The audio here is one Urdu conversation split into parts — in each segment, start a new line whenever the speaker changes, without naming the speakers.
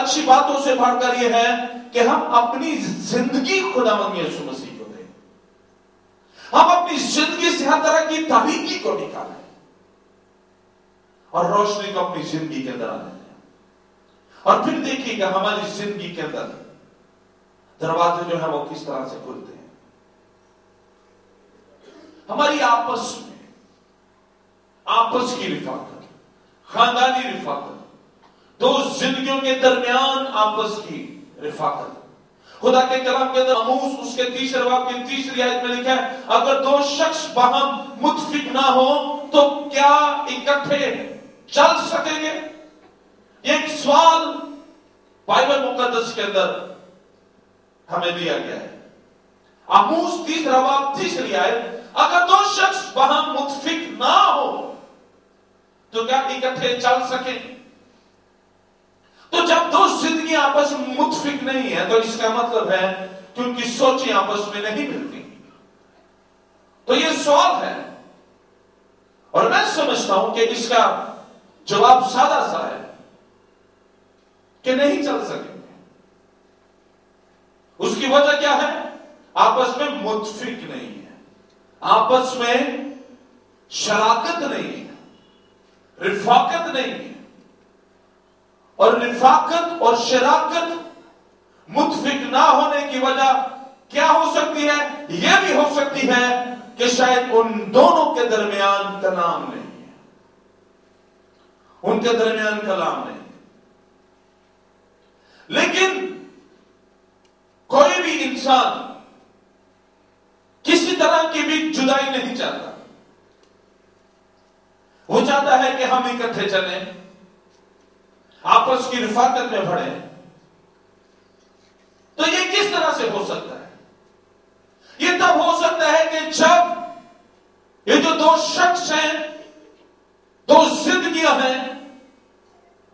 اچھی باتوں سے بڑھ کر یہ ہے کہ ہم اپنی زندگی خداوند یسوع مسیح کو دیں. ہم اپنی زندگی سے ہر طرح کی تاریکی کو نکالیں اور روشنی کو اپنی زندگی کے اندر آنے دیں. اور پھر دیکھیے گا ہماری زندگی کے اندر دروازے جو ہے وہ کس طرح سے کھلتے ہیں. ہماری آپس کی رفاقت, خاندانی رفاقت, دو زندگیوں کے درمیان آپس کی رفاقت. خدا کے کلام کے اندر آموز اس کے 30 باب کی 3 آیت میں لکھا ہے, اگر دو شخص باہم متفق نہ ہو تو کیا اکٹھے چل سکیں گے؟ یہ ایک سوال بائبل مقدس کے اندر ہمیں دیا گیا ہے. آموز 30 باب 3 آیت, اگر دو شخص باہم متفق نہ ہو تو کیا اکٹھے چل سکیں؟ تو جب دو زندگی آپس میں متفق نہیں ہے تو اس کا مطلب ہے کہ ان کی سوچیں آپس میں نہیں ملتی. تو یہ سوال ہے اور میں سمجھتا ہوں کہ اس کا جواب سادہ سا ہے کہ نہیں چل سکیں گے. اس کی وجہ کیا ہے؟ آپس میں متفق نہیں ہے, آپس میں شراکت نہیں ہے, رفاقت نہیں ہے. اور رفاقت اور شراکت متفق نہ ہونے کی وجہ کیا ہو سکتی ہے؟ یہ بھی ہو سکتی ہے کہ شاید ان دونوں کے درمیان کلام نہیں ہے, ان کے درمیان کلام نہیں. لیکن کوئی بھی انسان کسی طرح کی بھی جدائی نہیں چاہتا. وہ چاہتا ہے کہ ہم اکٹھے چلیں, آپس کی رفاقت میں بڑھیں. تو یہ کس طرح سے ہو سکتا ہے؟ یہ تب ہو سکتا ہے کہ جب یہ جو دو شخص ہیں, دو زندگیاں ہیں,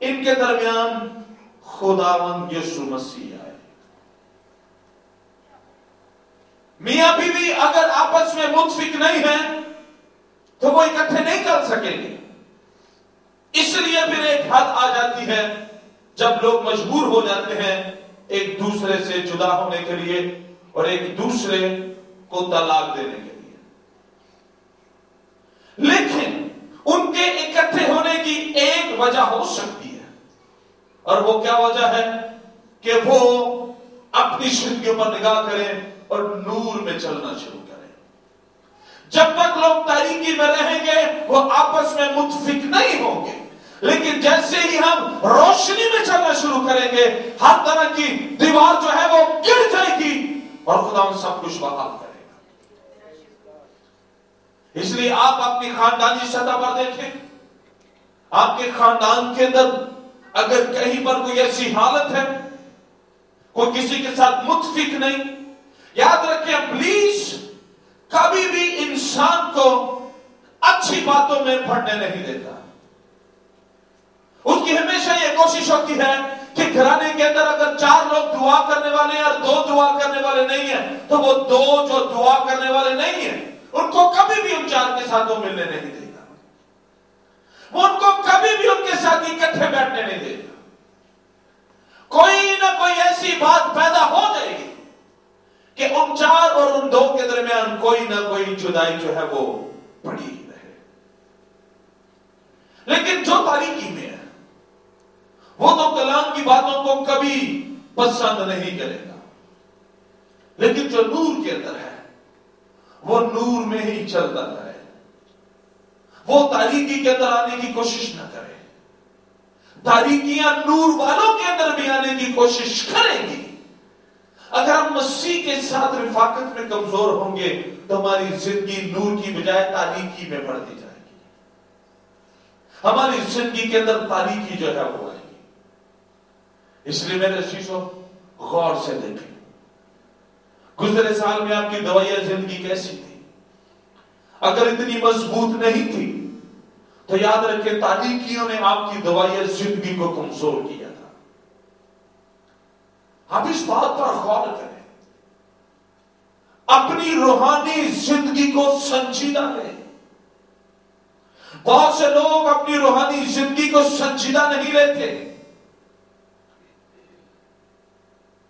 ان کے درمیان خداوند یسوع مسیح آئے. میاں بیوی اگر آپس میں متفق نہیں ہیں تو وہ اکٹھے نہیں چل سکیں گے. اس لیے پھر ایک حد آ جاتی ہے جب لوگ مجبور ہو جاتے ہیں ایک دوسرے سے جدا ہونے کے لیے اور ایک دوسرے کو طلاق دینے کے لیے. لیکن ان کے اکٹھے ہونے کی ایک وجہ ہو سکتی ہے, اور وہ کیا وجہ ہے؟ کہ وہ اپنی زندگیوں پر نگاہ کریں اور نور میں چلنا شروع کریں. جب تک لوگ تاریکی میں رہیں گے وہ آپس میں متفق نہیں ہوں گے, لیکن جیسے ہی ہم روشنی میں چلنا شروع کریں گے ہر طرح کی دیوار جو ہے وہ گر جائے گی اور خدا ان سب کچھ بحال کرے گا. اس لیے آپ اپنی خاندانی سطح پر دیکھیں, آپ کے خاندان کے اندر اگر کہیں پر کوئی ایسی حالت ہے, کوئی کسی کے ساتھ متفق نہیں, یاد رکھیں پلیز کبھی بھی انسان کو اچھی باتوں میں پڑھنے نہیں دیتا. اس کی ہمیشہ یہ کوشش ہوتی ہے کہ گھرانے کے اندر اگر 4 لوگ دعا کرنے والے ہیں اور 2 دعا کرنے والے نہیں ہیں تو وہ 2 جو دعا کرنے والے نہیں ہیں ان کو کبھی بھی ان 4 کے ساتھ وہ ملنے نہیں دے گا. وہ ان کو کبھی بھی ان کے ساتھ اکٹھے بیٹھنے نہیں دے گا. کوئی نہ کوئی ایسی بات پیدا ہو جائے گی کہ ان 4 اور ان 2 کے درمیان کوئی نہ کوئی جدائی جو ہے وہ پڑی رہے. لیکن جو تاریکی میں ہے وہ تو کلام کی باتوں کو کبھی پسند نہیں کرے گا, لیکن جو نور کے اندر ہے وہ نور میں ہی چلتا رہے, وہ تاریکی کے اندر آنے کی کوشش نہ کرے. تاریکیاں نور والوں کے اندر بھی آنے کی کوشش کریں گی. اگر ہم مسیح کے ساتھ رفاقت میں کمزور ہوں گے تو ہماری زندگی نور کی بجائے تاریکی میں بڑھتی جائے گی. ہماری زندگی کے اندر تاریکی جو ہے وہ آئے گی. اس لیے میرے عزیزو غور سے دیکھیں, گزرے سال میں آپ کی دوائیہ زندگی کیسی تھی؟ اگر اتنی مضبوط نہیں تھی تو یاد رکھیں تاریکیوں نے آپ کی دوائیہ زندگی کو کمزور کیا تھا. آپ اس بات پر غور کریں, اپنی روحانی زندگی کو سنجیدہ لیں. بہت سے لوگ اپنی روحانی زندگی کو سنجیدہ نہیں لیتے.